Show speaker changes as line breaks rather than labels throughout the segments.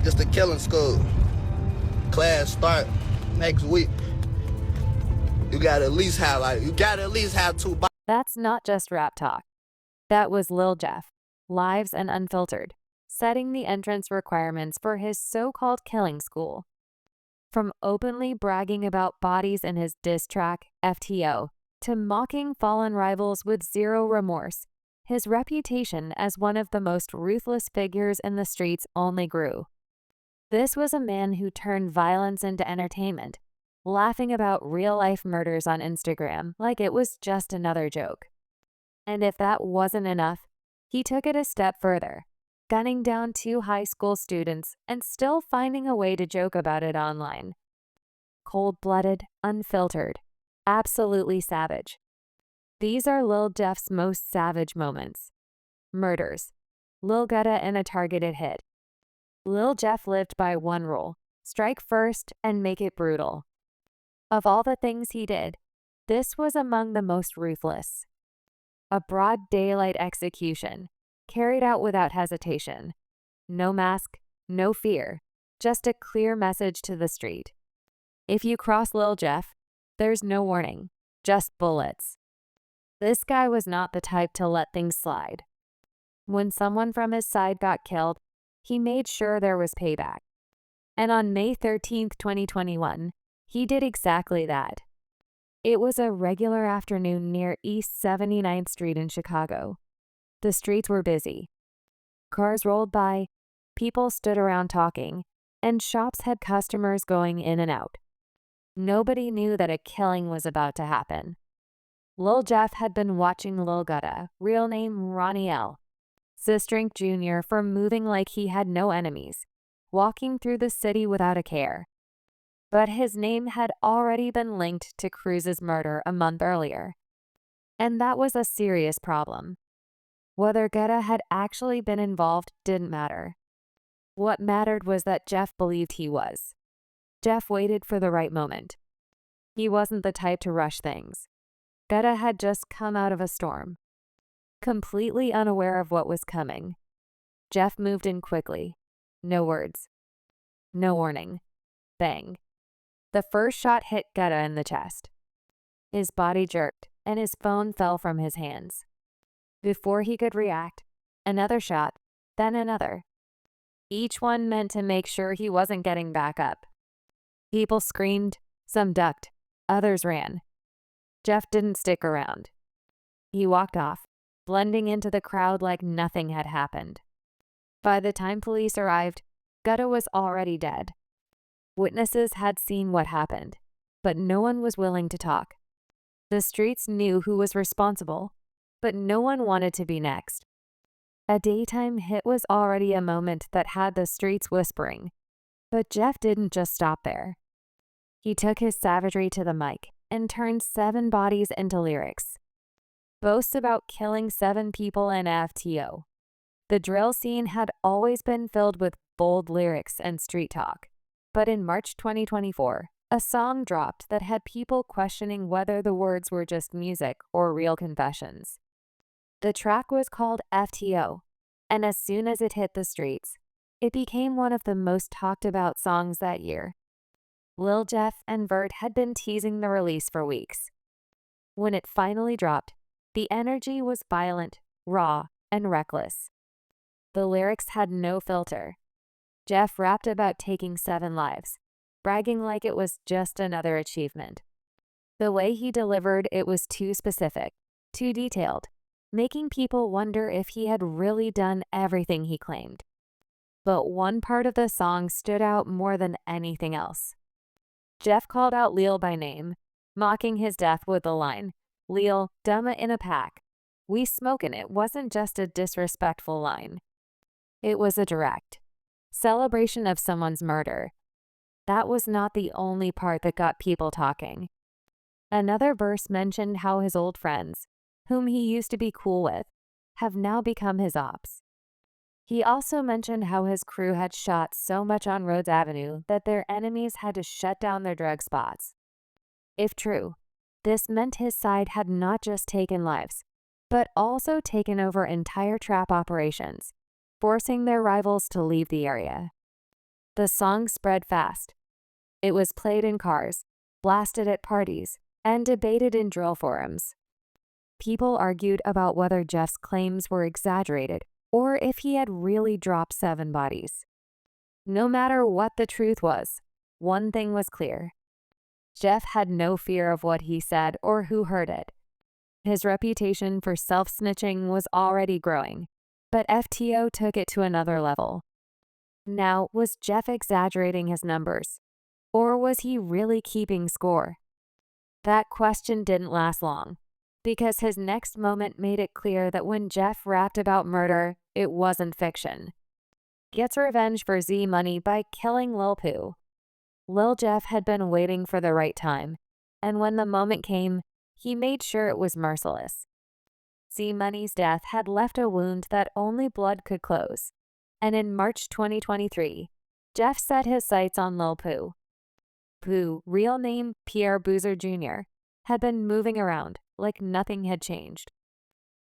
Just a killing school. Class start next week. You gotta at least have two.
That's not just rap talk. That was Lil Jeff, lives and unfiltered, setting the entrance requirements for his so-called killing school. From openly bragging about bodies in his diss track, FTO, to mocking fallen rivals with zero remorse, his reputation as one of the most ruthless figures in the streets only grew. This was a man who turned violence into entertainment, laughing about real-life murders on Instagram like it was just another joke. And if that wasn't enough, he took it a step further, gunning down 2 high school students and still finding a way to joke about it online. Cold-blooded, unfiltered, absolutely savage. These are Lil Jeff's most savage moments. Murders. Lil Gutta in a targeted hit. Lil Jeff lived by one rule: strike first and make it brutal. Of all the things he did, this was among the most ruthless. A broad daylight execution, carried out without hesitation. No mask, no fear, just a clear message to the street. If you cross Lil Jeff, there's no warning, just bullets. This guy was not the type to let things slide. When someone from his side got killed, he made sure there was payback. And on May 13, 2021, he did exactly that. It was a regular afternoon near East 79th Street in Chicago. The streets were busy. Cars rolled by, people stood around talking, and shops had customers going in and out. Nobody knew that a killing was about to happen. Lil Jeff had been watching Lil Gutta, real name Ronnie L. Sistrink Jr., for moving like he had no enemies, walking through the city without a care. But his name had already been linked to Cruz's murder a month earlier. And that was a serious problem. Whether Gutta had actually been involved didn't matter. What mattered was that Jeff believed he was. Jeff waited for the right moment. He wasn't the type to rush things. Gutta had just come out of a storm. Completely unaware of what was coming, Jeff moved in quickly. No words. No warning. Bang. The first shot hit Gutta in the chest. His body jerked, and his phone fell from his hands. Before he could react, another shot, then another. Each one meant to make sure he wasn't getting back up. People screamed, some ducked, others ran. Jeff didn't stick around. He walked off, blending into the crowd like nothing had happened. By the time police arrived, Gutta was already dead. Witnesses had seen what happened, but no one was willing to talk. The streets knew who was responsible, but no one wanted to be next. A daytime hit was already a moment that had the streets whispering. But Jeff didn't just stop there. He took his savagery to the mic and turned 7 bodies into lyrics. Boasts about killing 7 people in FTO. The drill scene had always been filled with bold lyrics and street talk. But in March 2024, a song dropped that had people questioning whether the words were just music or real confessions. The track was called FTO, and as soon as it hit the streets, it became one of the most talked about songs that year. Lil Jeff and Vert had been teasing the release for weeks. When it finally dropped, the energy was violent, raw, and reckless. The lyrics had no filter. Jeff rapped about taking 7 lives, bragging like it was just another achievement. The way he delivered it was too specific, too detailed, making people wonder if he had really done everything he claimed. But one part of the song stood out more than anything else. Jeff called out Lil by name, mocking his death with the line, "Lil, dumma in a pack. We smokin' it" wasn't just a disrespectful line. It was a direct celebration of someone's murder. That was not the only part that got people talking. Another verse mentioned how his old friends, whom he used to be cool with, have now become his ops. He also mentioned how his crew had shot so much on Rhodes Avenue that their enemies had to shut down their drug spots. If true, this meant his side had not just taken lives, but also taken over entire trap operations, forcing their rivals to leave the area. The song spread fast. It was played in cars, blasted at parties, and debated in drill forums. People argued about whether Jeff's claims were exaggerated or if he had really dropped 7 bodies. No matter what the truth was, one thing was clear. Jeff had no fear of what he said or who heard it. His reputation for self-snitching was already growing, but FTO took it to another level. Now, was Jeff exaggerating his numbers? Or was he really keeping score? That question didn't last long, because his next moment made it clear that when Jeff rapped about murder, it wasn't fiction. Gets revenge for Z Money by killing Lil Pooh. Lil Jeff had been waiting for the right time, and when the moment came, he made sure it was merciless. Z Money's death had left a wound that only blood could close, and in March 2023, Jeff set his sights on Lil Pooh. Pooh, real name Pierre Boozer Jr., had been moving around like nothing had changed.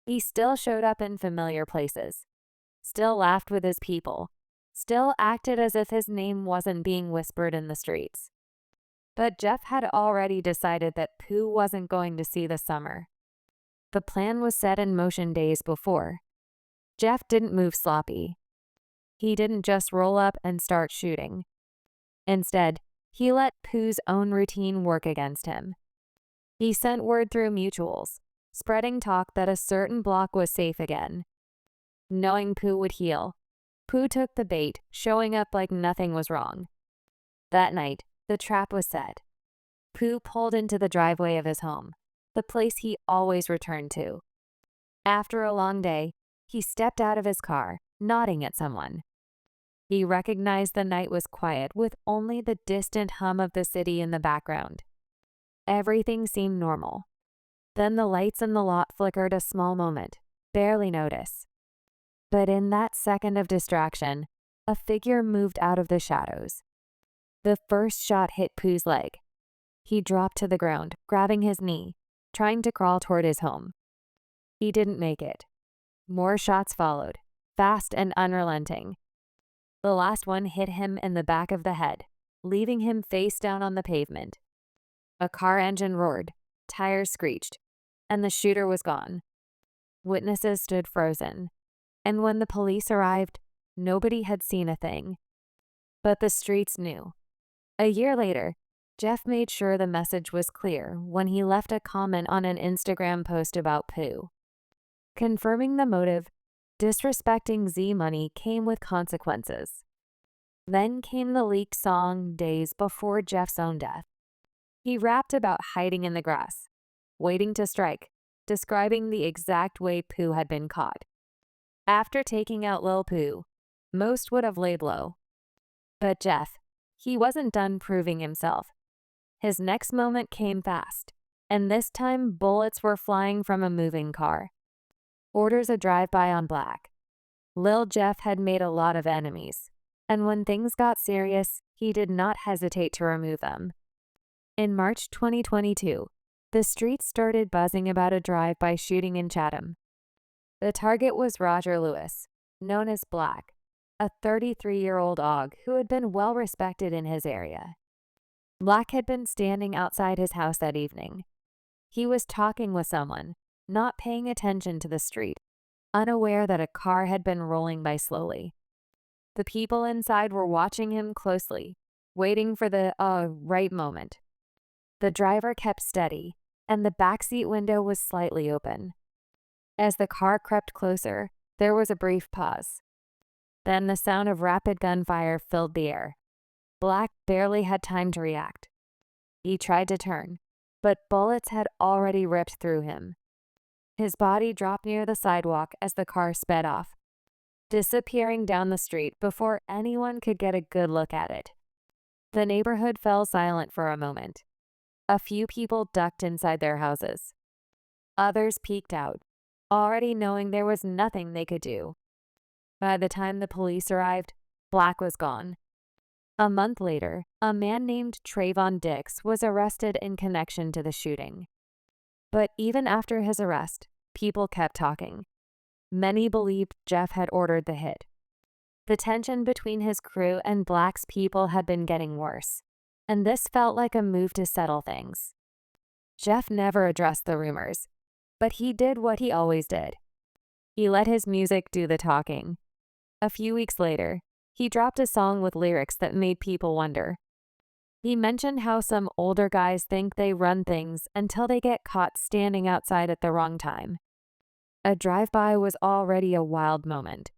He still showed up in familiar places, still laughed with his people, still acted as if his name wasn't being whispered in the streets. But Jeff had already decided that Pooh wasn't going to see the summer. The plan was set in motion days before. Jeff didn't move sloppy. He didn't just roll up and start shooting. Instead, he let Pooh's own routine work against him. He sent word through mutuals, spreading talk that a certain block was safe again. Knowing Pooh would heal, Pooh took the bait, showing up like nothing was wrong. That night, the trap was set. Pooh pulled into the driveway of his home, the place he always returned to. After a long day, he stepped out of his car, nodding at someone. He recognized the night was quiet with only the distant hum of the city in the background. Everything seemed normal. Then the lights in the lot flickered a small moment, barely noticed. But in that second of distraction, a figure moved out of the shadows. The first shot hit Pooh's leg. He dropped to the ground, grabbing his knee, trying to crawl toward his home. He didn't make it. More shots followed, fast and unrelenting. The last one hit him in the back of the head, leaving him face down on the pavement. A car engine roared, tires screeched, and the shooter was gone. Witnesses stood frozen, and when the police arrived, nobody had seen a thing. But the streets knew. A year later, Jeff made sure the message was clear when he left a comment on an Instagram post about Pooh. Confirming the motive, disrespecting Z Money came with consequences. Then came the leaked song days before Jeff's own death. He rapped about hiding in the grass, waiting to strike, describing the exact way Pooh had been caught. After taking out Lil Pooh, most would have laid low. But Jeff, he wasn't done proving himself. His next moment came fast, and this time bullets were flying from a moving car. Orders a drive-by on Black. Lil Jeff had made a lot of enemies, and when things got serious, he did not hesitate to remove them. In March 2022, the streets started buzzing about a drive-by shooting in Chatham. The target was Roger Lewis, known as Black, a 33-year-old OG who had been well respected in his area. Black had been standing outside his house that evening. He was talking with someone, not paying attention to the street, unaware that a car had been rolling by slowly. The people inside were watching him closely, waiting for the right moment. The driver kept steady, and the backseat window was slightly open. As the car crept closer, there was a brief pause. Then the sound of rapid gunfire filled the air. Black barely had time to react. He tried to turn, but bullets had already ripped through him. His body dropped near the sidewalk as the car sped off, disappearing down the street before anyone could get a good look at it. The neighborhood fell silent for a moment. A few people ducked inside their houses. Others peeked out, already knowing there was nothing they could do. By the time the police arrived, Black was gone. A month later, a man named Trayvon Dix was arrested in connection to the shooting. But even after his arrest, people kept talking. Many believed Jeff had ordered the hit. The tension between his crew and Black's people had been getting worse, and this felt like a move to settle things. Jeff never addressed the rumors, but he did what he always did. He let his music do the talking. A few weeks later, he dropped a song with lyrics that made people wonder. He mentioned how some older guys think they run things until they get caught standing outside at the wrong time. A drive-by was already a wild moment,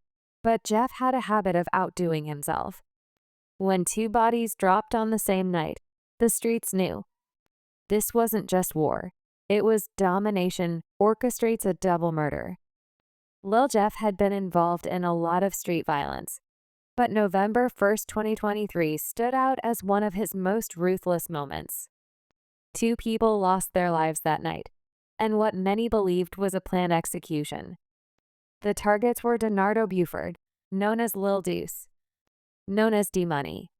but Jeff had a habit of outdoing himself. When two bodies dropped on the same night, the streets knew. This wasn't just war. It was domination orchestrates a double murder. Lil Jeff had been involved in a lot of street violence, but November 1st, 2023 stood out as one of his most ruthless moments. Two people lost their lives that night, and what many believed was a planned execution. The targets were Donardo Buford, known as Lil Deuce, known as D-Money.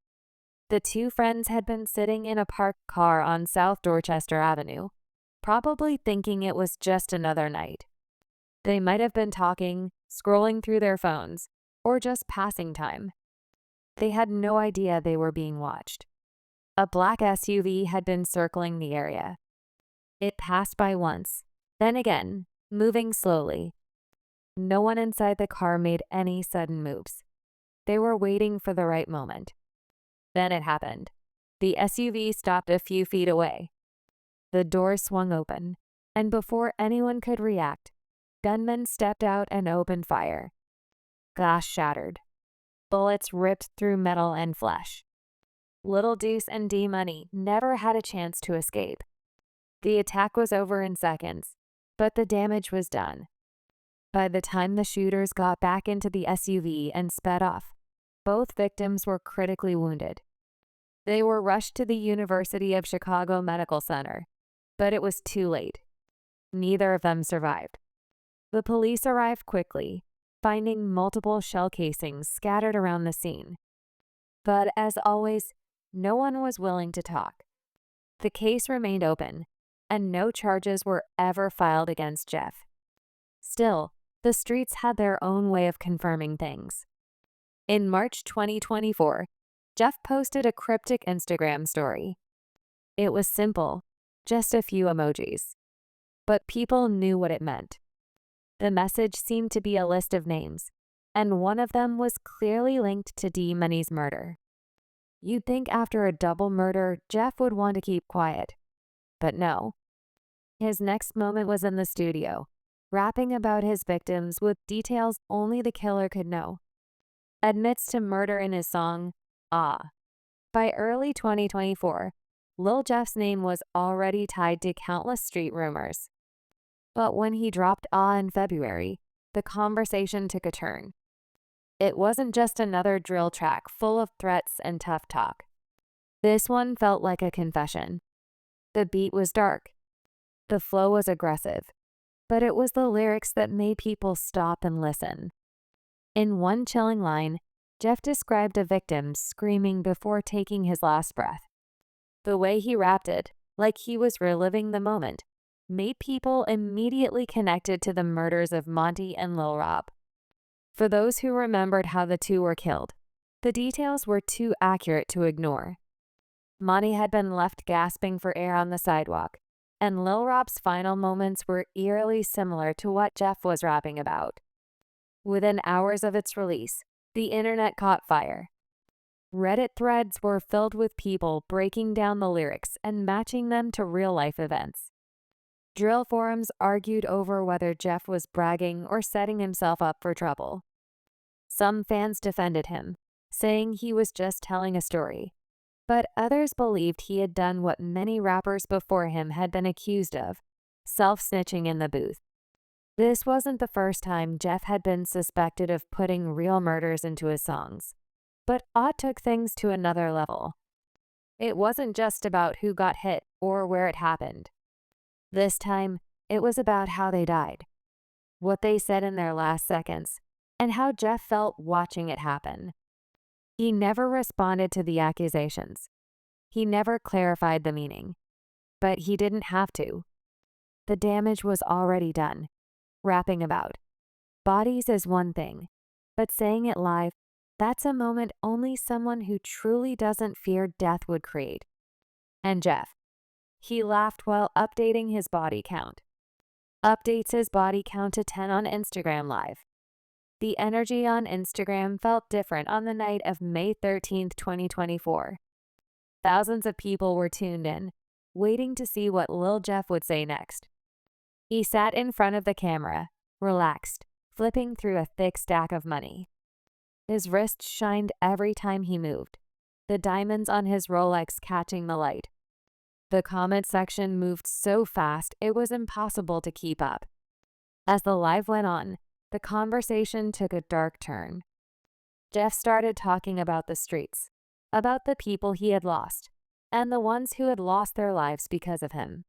The two friends had been sitting in a parked car on South Dorchester Avenue, probably thinking it was just another night. They might have been talking, scrolling through their phones, or just passing time. They had no idea they were being watched. A black SUV had been circling the area. It passed by once, then again, moving slowly. No one inside the car made any sudden moves. They were waiting for the right moment. Then it happened. The SUV stopped a few feet away. The door swung open, and before anyone could react, gunmen stepped out and opened fire. Glass shattered. Bullets ripped through metal and flesh. Little Deuce and D-Money never had a chance to escape. The attack was over in seconds, but the damage was done. By the time the shooters got back into the SUV and sped off, both victims were critically wounded. They were rushed to the University of Chicago Medical Center, but it was too late. Neither of them survived. The police arrived quickly, finding multiple shell casings scattered around the scene. But as always, no one was willing to talk. The case remained open, and no charges were ever filed against Jeff. Still, the streets had their own way of confirming things. In March 2024, Jeff posted a cryptic Instagram story. It was simple, just a few emojis. But people knew what it meant. The message seemed to be a list of names, and one of them was clearly linked to D-Money's murder. You'd think after a double murder, Jeff would want to keep quiet. But no. His next moment was in the studio, rapping about his victims with details only the killer could know. Admits to murder in his song, Ah. By early 2024, Lil Jeff's name was already tied to countless street rumors. But when he dropped Ah in February, the conversation took a turn. It wasn't just another drill track full of threats and tough talk. This one felt like a confession. The beat was dark. The flow was aggressive. But it was the lyrics that made people stop and listen. In one chilling line, Jeff described a victim screaming before taking his last breath. The way he rapped it, like he was reliving the moment, made people immediately connected to the murders of Monty and Lil Rob. For those who remembered how the two were killed, the details were too accurate to ignore. Monty had been left gasping for air on the sidewalk, and Lil Rob's final moments were eerily similar to what Jeff was rapping about. Within hours of its release, the internet caught fire. Reddit threads were filled with people breaking down the lyrics and matching them to real-life events. Drill forums argued over whether Jeff was bragging or setting himself up for trouble. Some fans defended him, saying he was just telling a story, but others believed he had done what many rappers before him had been accused of, self-snitching in the booth. This wasn't the first time Jeff had been suspected of putting real murders into his songs, but Ah took things to another level. It wasn't just about who got hit or where it happened. This time, it was about how they died, what they said in their last seconds, and how Jeff felt watching it happen. He never responded to the accusations. He never clarified the meaning. But he didn't have to. The damage was already done. Rapping about bodies is one thing, but saying it live, That's a moment only someone who truly doesn't fear death would create. And Jeff, he laughed while updating his body count. Updates his body count to 10 on Instagram Live. The energy on Instagram felt different on the night of May 13th, 2024. Thousands of people were tuned in, waiting to see what Lil Jeff would say next. He sat in front of the camera, relaxed, flipping through a thick stack of money. His wrist shined every time he moved, the diamonds on his Rolex catching the light. The comment section moved so fast it was impossible to keep up. As the live went on, the conversation took a dark turn. Jeff started talking about the streets, about the people he had lost, and the ones who had lost their lives because of him.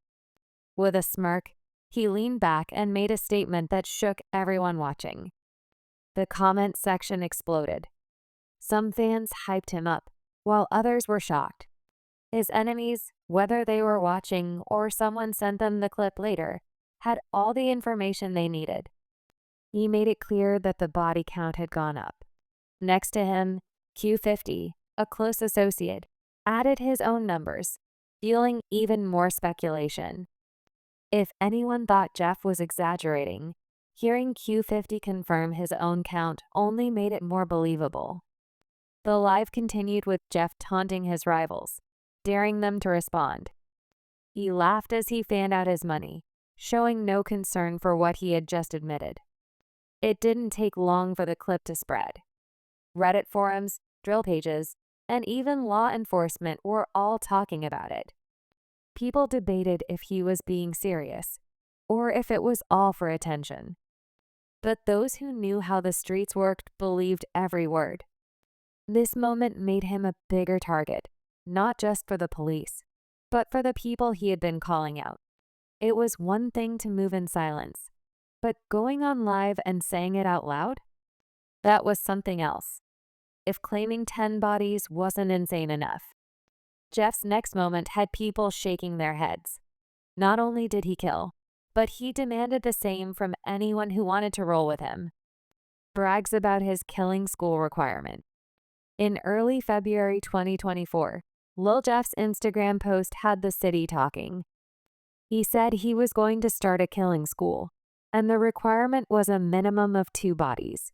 With a smirk, he leaned back and made a statement that shook everyone watching. The comment section exploded. Some fans hyped him up, while others were shocked. His enemies, whether they were watching or someone sent them the clip later, had all the information they needed. He made it clear that the body count had gone up. Next to him, Q50, a close associate, added his own numbers, fueling even more speculation. If anyone thought Jeff was exaggerating, hearing Q50 confirm his own count only made it more believable. The live continued with Jeff taunting his rivals, daring them to respond. He laughed as he fanned out his money, showing no concern for what he had just admitted. It didn't take long for the clip to spread. Reddit forums, drill pages, and even law enforcement were all talking about it. People debated if he was being serious, or if it was all for attention. But those who knew how the streets worked believed every word. This moment made him a bigger target, not just for the police, but for the people he had been calling out. It was one thing to move in silence, but going on live and saying it out loud? That was something else. If claiming 10 bodies wasn't insane enough. Jeff's next moment had people shaking their heads. Not only did he kill, but he demanded the same from anyone who wanted to roll with him. Brags about his killing school requirement. In early February 2024, Lil Jeff's Instagram post had the city talking. He said he was going to start a killing school, and the requirement was a minimum of 2 bodies.